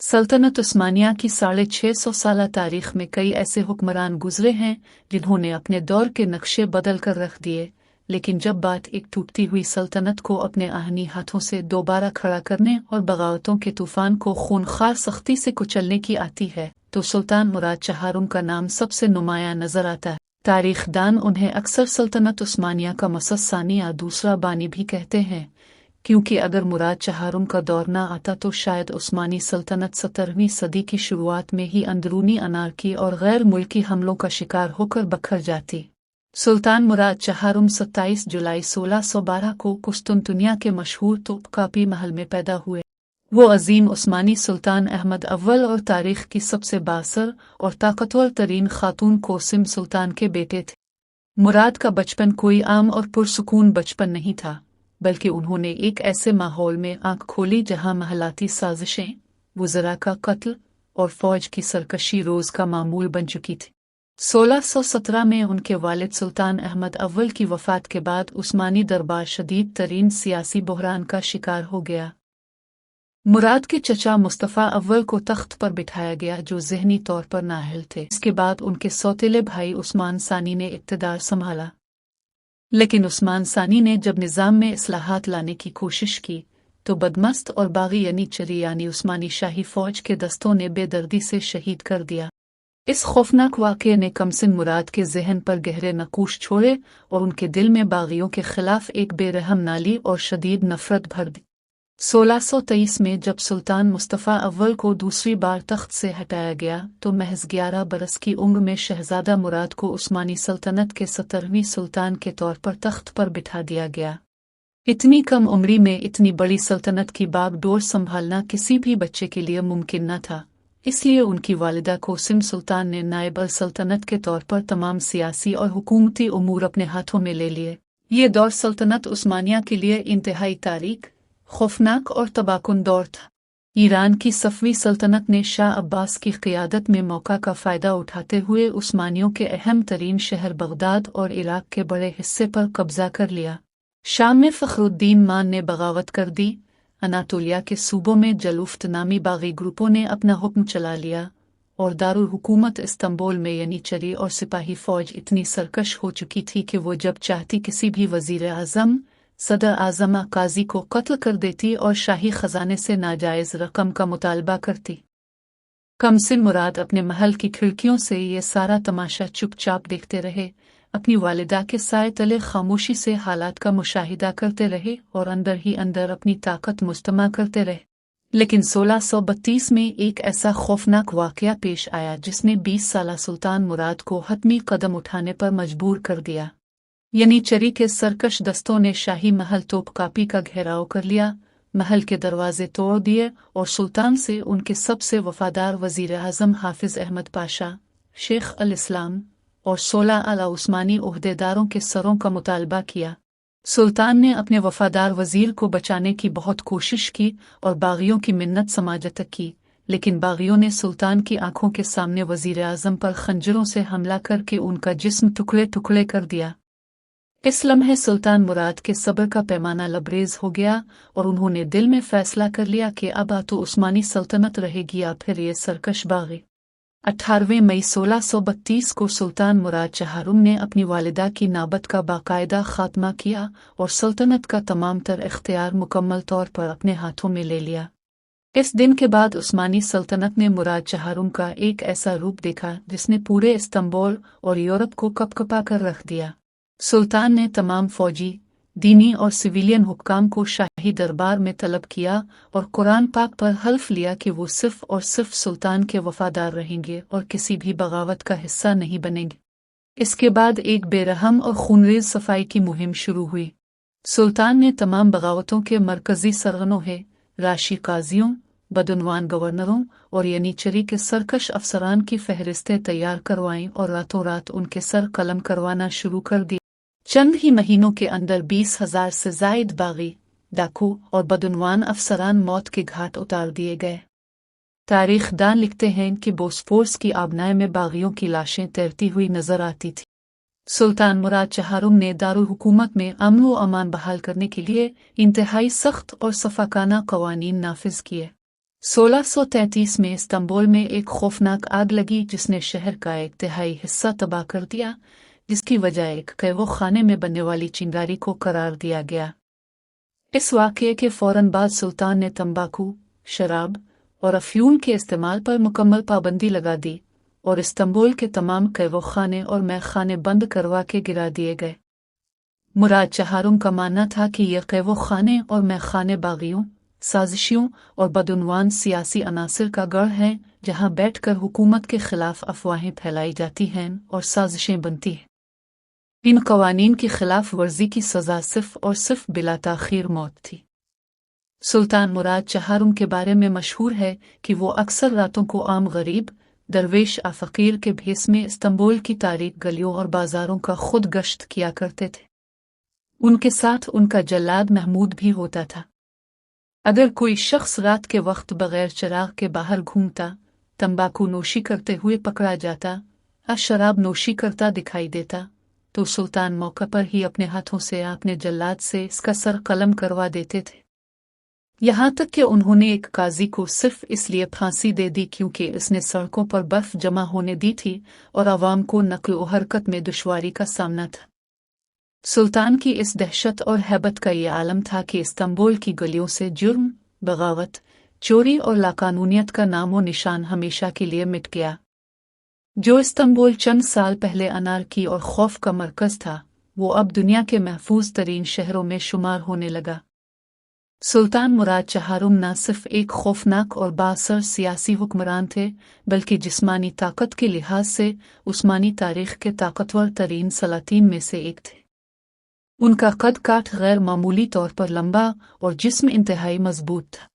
सल्तनत उस्मानिया की 650 साल तारीख में कई ऐसे हुक्मरान गुजरे हैं जिन्होंने अपने दौर के नक्शे बदल कर रख दिए, लेकिन जब बात एक टूटती हुई सल्तनत को अपने आहनी हाथों से दोबारा खड़ा करने और बगावतों के तूफान को खूनखार सख्ती से कुचलने की आती है तो सुल्तान मुराद चहारुम का नाम सबसे नुमायां नजर आता है। तारीखदान उन्हें अक्सर सल्तनत उस्मानिया का मसस सानी या दूसरा बानी भी कहते हैं, क्योंकि अगर मुराद चहारुम का दौर न आता तो शायद उस्मानी सल्तनत 17वीं सदी की शुरुआत में ही अंदरूनी अनारकी और गैर मुल्की हमलों का शिकार होकर बखर जाती। सुल्तान मुराद चहारुम 27 जुलाई 1612 को कुस्तुनतुनिया के मशहूर तोपकापी महल में पैदा हुए। वो अजीम उस्मानी सुल्तान अहमद अव्वल और तारीख की सबसे बासर और ताकतवर तरीन खातून कोसिम सुल्तान के बेटे थे। मुराद का बचपन कोई आम और पुरसुकून बचपन नहीं था, बल्कि उन्होंने एक ऐसे माहौल में आंख खोली जहां महलाती साजिशें, वुज़रा का कत्ल और फौज की सरकशी रोज का मामूल बन चुकी थी। 1617 में उनके वालिद सुल्तान अहमद अव्वल की वफात के बाद उस्मानी दरबार शदीद तरीन सियासी बहरान का शिकार हो गया। मुराद के चचा मुस्तफ़ा अव्वल को तख्त पर बिठाया गया, जो ज़हनी तौर पर नाअहल थे। इसके बाद उनके सौतेले भाई उस्मान सानी ने इक़्तिदार संभाला, लेकिन उस्मान सानी ने जब निज़ाम में इस्लाहात लाने की कोशिश की तो बदमस्त और बागी यनीचरी यानी उस्मानी शाही फौज के दस्तों ने बेदर्दी से शहीद कर दिया। इस खौफनाक वाक़ये ने कमसिन मुराद के जहन पर गहरे नकूश छोड़े और उनके दिल में बागियों के खिलाफ एक बेरहम नाली और शदीद नफरत भर दी। 1623 में जब सुल्तान मुस्तफ़ा अव्वल को दूसरी बार तख्त से हटाया गया तो महज 11 बरस की उम्र में शहजादा मुराद को उस्मानी सल्तनत के 17वीं सुल्तान के तौर पर तख्त पर बिठा दिया गया। इतनी कम उम्री में इतनी बड़ी सल्तनत की बागडोर संभालना किसी भी बच्चे के लिए मुमकिन न था, इसलिए उनकी वालिदा कोसिम सुल्तान ने नायब अल सल्तनत के तौर पर तमाम सियासी और हुकूमती उमूर अपने हाथों में ले लिए। ये दौर सल्तनत उस्मानिया के लिए इंतहाई तारीख, खौफनाक और तबाहकुन दौर था। ईरान की सफ़वी सल्तनत ने शाह अब्बास की क़ियादत में मौका का फ़ायदा उठाते हुए उस्मानियों के अहम तरीन शहर बगदाद और इराक़ के बड़े हिस्से पर कब्ज़ा कर लिया। शाम में फ़खरुद्दीन मान ने बगावत कर दी। अनातोलिया के सूबों में जलूफ्त नामी बागी ग्रुपों ने अपना हुक्म चला लिया और दारुल हुकूमत इस्तांबुल में यनीचरी और सिपाही फ़ौज इतनी सरकश हो चुकी थी कि वो जब चाहती किसी भी वज़ीर आज़म, सदर आज़म, काजी को कत्ल कर देती और शाही ख़जाने से नाजायज़ रकम का मुतालबा करती। कमसिन मुराद अपने महल की खिड़कियों से ये सारा तमाशा चुपचाप देखते रहे, अपनी वालिदा के साए तले खामोशी से हालात का मुशाहिदा करते रहे और अंदर ही अंदर अपनी ताकत मुस्तमा करते रहे। लेकिन 1632 में एक ऐसा खौफनाक वाक़या पेश आया जिसने 20 साला सुल्तान मुराद को हतमी कदम उठाने पर मजबूर कर दिया। यनीचरी के सरकश दस्तों ने शाही महल तोपकापी का घेराव कर लिया, महल के दरवाजे तोड़ दिए और सुल्तान से उनके सबसे वफादार वज़ीर आज़म हाफिज़ अहमद पाशा, शेख अल इस्लाम और 16 आला उस्मानी ओहदेदारों के सरों का मुतालबा किया। सुल्तान ने अपने वफादार वज़ीर को बचाने की बहुत कोशिश की और बागियों की मिन्नत समाजत की, लेकिन बागियों ने सुल्तान की आंखों के सामने वज़ीर आज़म पर खंजरों से हमला करके उनका जिस्म टुकड़े टुकड़े कर दिया। इस लम्हे सुल्तान मुराद के सब्र का पैमाना लबरेज हो गया और उन्होंने दिल में फैसला कर लिया कि अब तो उस्मानी सल्तनत रहेगी या फिर ये सरकश बागी। 18 मई 1632 को सुल्तान मुराद चहारुम ने अपनी वालिदा की नाबत का बाकायदा खात्मा किया और सल्तनत का तमाम तर इख्तियार मुकम्मल तौर पर अपने हाथों में ले लिया। इस दिन के बाद उस्मानी सल्तनत ने मुराद चहारुम का एक ऐसा रूप देखा जिसने पूरे इस्तांबुल और यूरोप को कपकपा कर रख दिया। सुल्तान ने तमाम फौजी, दीनी और सिविलियन हुक्काम को शाही दरबार में तलब किया और कुरान पाक पर हल्फ लिया कि वो सिर्फ और सिर्फ सुल्तान के वफादार रहेंगे और किसी भी बगावत का हिस्सा नहीं बनेंगे। इसके बाद एक बेरहम और खूनरेज सफाई की मुहिम शुरू हुई। सुल्तान ने तमाम बगावतों के मरकजी सरगनों, राशि काजियों, बदनवान गवर्नरों और यनीचरी के सरकश अफसरान की फहरिस्तें तैयार करवाईं और रातों रात उनके सर कलम करवाना शुरू कर दिया। चंद ही महीनों के अंदर 20,000 से जायद बागी, डाकू और बदनवान अफसरान मौत के घाट उतार दिए गए। तारीखदान लिखते हैं कि बोस्फोर्स की आबनाए में बागियों की लाशें तैरती हुई नजर आती थी। सुल्तान मुराद चहारुम ने दारुल हुकूमत में अमन व अमान बहाल करने के लिए इंतहाई सख्त और सफाकाना कवानीन नाफिज किए। 1633 में इस्तांबुल में एक खौफनाक आग लगी जिसने शहर का एक तिहाई हिस्सा तबाह कर दिया, जिसकी वजह एक कैवोखाने में बनने वाली चिंगारी को करार दिया गया। इस वाक़ये के फौरन बाद सुल्तान ने तंबाकू, शराब और अफ्यूम के इस्तेमाल पर मुकम्मल पाबंदी लगा दी और इस्तांबुल के तमाम कैवोखाने और मैखाने बंद करवा के गिरा दिए गए। मुराद चहारुम का मानना था कि यह कैवोखाने और मैखाने बागियों, साजिशियों और बदउनवान सियासी अनासर का गढ़ है जहां बैठकर हुकूमत के खिलाफ अफवाहें फैलाई जाती हैं और साजिशें बनती हैं। इन कवानीन की खिलाफ वर्जी की सज़ा सिर्फ और सिर्फ बिला ताख़ीर मौत थी। सुल्तान मुराद चहारुम के बारे में मशहूर है कि वो अक्सर रातों को आम गरीब, दरवेश आ फ़कीर के भेस में इस्तांबुल की तारीक गलियों और बाज़ारों का खुद गश्त किया करते थे। उनके साथ उनका जल्लाद महमूद भी होता था। अगर कोई शख्स रात के वक्त बगैर चिराग के बाहर घूमता, तंबाकू नोशी करते हुए पकड़ा जाता या शराब नोशी करता दिखाई देता, तो सुल्तान मौका पर ही अपने हाथों से अपने जल्लाद से इसका सर कलम करवा देते थे। यहाँ तक कि उन्होंने एक काजी को सिर्फ इसलिए फांसी दे दी क्योंकि उसने सड़कों पर बर्फ जमा होने दी थी और आवाम को नक्ल व हरकत में दुश्वारी का सामना था। सुल्तान की इस दहशत और हैबत का ये आलम था कि इस्तांबुल की गलियों से जुर्म, बगावत, चोरी और लाकानूनियत का नामो निशान हमेशा के लिए मिट गया। जो इस्तांबुल चंद साल पहले अनारकी और खौफ का मरकज था, वो अब दुनिया के महफूज तरीन शहरों में शुमार होने लगा। सुल्तान मुराद चहारुम न सिर्फ एक खौफनाक और बाअसर सियासी हुक्मरान थे, बल्कि जिस्मानी ताकत के लिहाज से उस्मानी तारीख के ताकतवर तरीन सलातीन में से एक थे। उनका कद काठ गैर मामूली तौर पर लंबा और जिस्म इंतहाई मजबूत था।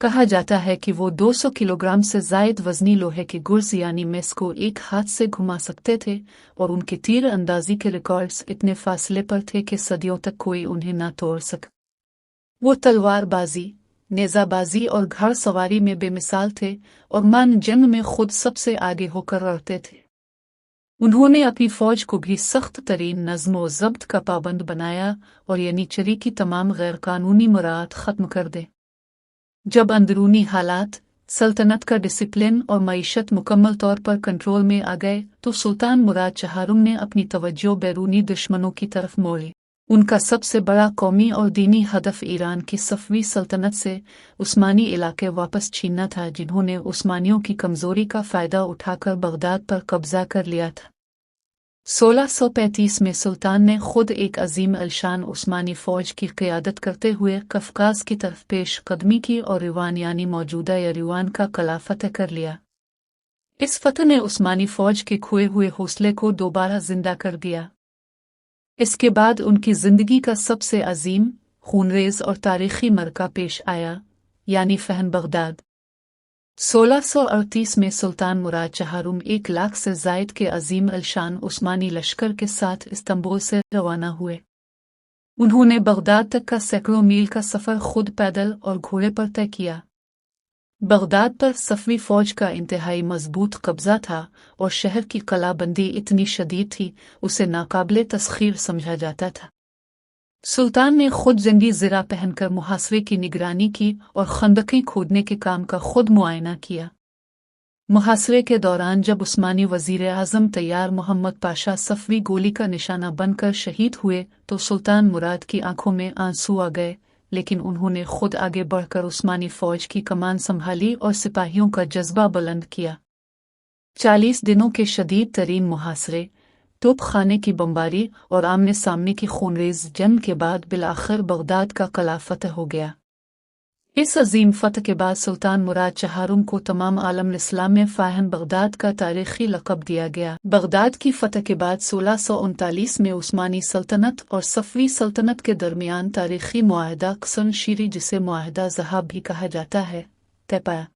कहा जाता है कि वो 200 किलोग्राम से जायद वजनी लोहे के गुर्ज यानी मेस को एक हाथ से घुमा सकते थे और उनके तीर अंदाजी के रिकॉर्ड्स इतने फासले पर थे कि सदियों तक कोई उन्हें ना तोड़ सका। वो तलवारबाजी, नेज़ाबाजी और घड़ सवारी में बेमिसाल थे और मान जंग में खुद सबसे आगे होकर लड़ते थे। उन्होंने अपनी फौज को भी सख्त तरीन नज़्म व ज़ब्त का पाबंद बनाया और यानी चरी की तमाम गैर कानूनी मुराद ख़त्म कर दे। जब अंदरूनी हालात, सल्तनत का डिसिप्लिन और मईशत मुकम्मल तौर पर कंट्रोल में आ गए तो सुल्तान मुराद चहारुम ने अपनी तवज्जो बैरूनी दुश्मनों की तरफ मोड़ी। उनका सबसे बड़ा कौमी और दीनी हदफ ईरान की सफ़वी सल्तनत से उस्मानी इलाके वापस छीनना था, जिन्होंने उस्मानियों की कमज़ोरी का फ़ायदा उठाकर बगदाद पर कब्ज़ा कर लिया था। 1635 में सुल्तान ने खुद एक अजीम अलशान उस्मानी फ़ौज की क़ियादत करते हुए कफ़काज़ की तरफ पेश कदमी की और रिवान यानी मौजूदा यरीवान का किला फ़तह कर लिया। इस फ़तह ने उस्मानी फ़ौज के खोए हुए हौसले को दोबारा ज़िंदा कर दिया। इसके बाद उनकी ज़िंदगी का सबसे अजीम, खूनरेज़ और तारीख़ी मरका पेश आया, यानी फ़हन बगदाद। 1638 में सुल्तान मुराद चहारुम 1 लाख से ज़ायद के अजीम अलशान उस्मानी लश्कर के साथ इस्तांबुल से रवाना हुए। उन्होंने बगदाद तक का सैकड़ों मील का सफ़र खुद पैदल और घोड़े पर तय किया। बगदाद पर सफ़वी फ़ौज का इंतहाई मजबूत कब्ज़ा था और शहर की कलाबंदी इतनी शदीद थी उसे नाकाबिले तस्खीर समझा जाता था। सुल्तान ने खुद जंगी ज़िरा पहनकर मुहासरे की निगरानी की और खंदकें खोदने के काम का खुद मुआयना किया। मुहासरे के दौरान जब उस्मानी वज़ीर आज़म तैयार मोहम्मद पाशा सफ़वी गोली का निशाना बनकर शहीद हुए तो सुल्तान मुराद की आंखों में आंसू आ गए, लेकिन उन्होंने खुद आगे बढ़कर उस्मानी फ़ौज की कमान संभाली और सिपाहियों का जज्बा बुलंद किया। 40 दिनों के शदीद तरीन मुहासरे, तोप खाने की बमबारी और आमने सामने की खूनरेज़ जंग के बाद बिलाखिर बगदाद का किला फ़तह हो गया। इस अजीम फ़तह के बाद सुल्तान मुराद चहारुम को तमाम आलम इस्लाम में फ़ाहन बगदाद का तारीख़ी लक़ब दिया गया। बगदाद की फ़तह के बाद 1639 में उस्मानी सल्तनत और सफ़वी सल्तनत के दरमियान तारीख़ी मुआहदा क़सन शीरी, जिसे मुआहदा ज़हाब भी कहा जाता है, तय पाया।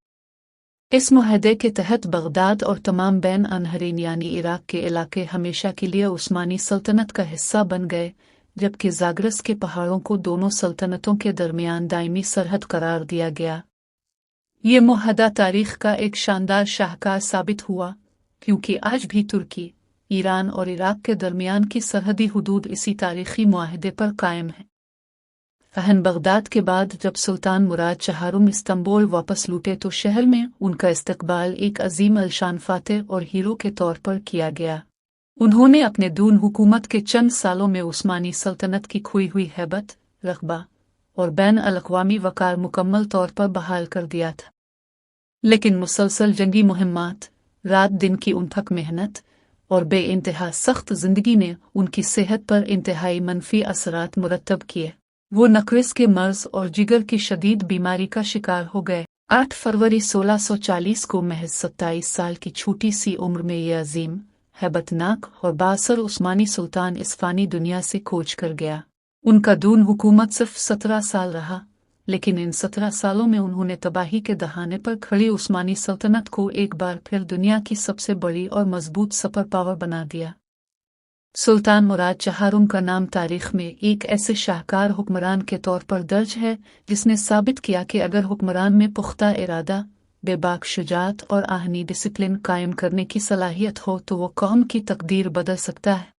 इस मुआहदे के तहत बगदाद और तमाम बैन अनहरीन यानी इराक़ के इलाके हमेशा के लिए उस्मानी सल्तनत का हिस्सा बन गए, जबकि ज़ाग्रस के पहाड़ों को दोनों सल्तनतों के दरमियान दायमी सरहद करार दिया गया। ये मुआहदा तारीख़ का एक शानदार शाहकार साबित हुआ, क्योंकि आज भी तुर्की, ईरान और इराक़ के दरमियान की सरहदी हुदूद इसी तारीख़ी मुआहदे पर कायम है। फहन बगदाद के बाद जब सुल्तान मुराद चहारुम इस्तांबुल वापस लौटे तो शहर में उनका इस्तकबाल एक अजीम अलशान फातेह और हीरो के तौर पर किया गया। उन्होंने अपने दून हुकूमत के चंद सालों में उस्मानी सल्तनत की खोई हुई हैबत, रक़बा और बैन अल-अक़वामी वक़ार मुकम्मल तौर पर बहाल कर दिया था। लेकिन मुसलसल जंगी मुहिम्मात, रात दिन की उनथक मेहनत और बेइंतहा सख्त जिंदगी ने उनकी सेहत पर इंतहाई मनफी असरात मुरतब किए। वो नक़्स के मर्ज और जिगर की शदीद बीमारी का शिकार हो गए। 8 फरवरी 1640 को महज 27 साल की छोटी सी उम्र में ये अजीम, हैबतनाक और बासर उस्मानी सुल्तान इस फ़ानी दुनिया से कोच कर गया। उनका दून हुकूमत सिर्फ 17 साल रहा, लेकिन इन 17 सालों में उन्होंने तबाही के दहाने पर खड़ी उस्मानी सल्तनत को एक बार फिर दुनिया की सबसे बड़ी और मजबूत सुपर पावर बना दिया। सुल्तान मुराद चहारुम का नाम तारीख में एक ऐसे शाहकार हुक्मरान के तौर पर दर्ज है जिसने साबित किया कि अगर हुक्मरान में पुख्ता इरादा, बेबाक शुजाअत और आहनी डिसिप्लिन कायम करने की सलाहियत हो तो वो कौम की तकदीर बदल सकता है।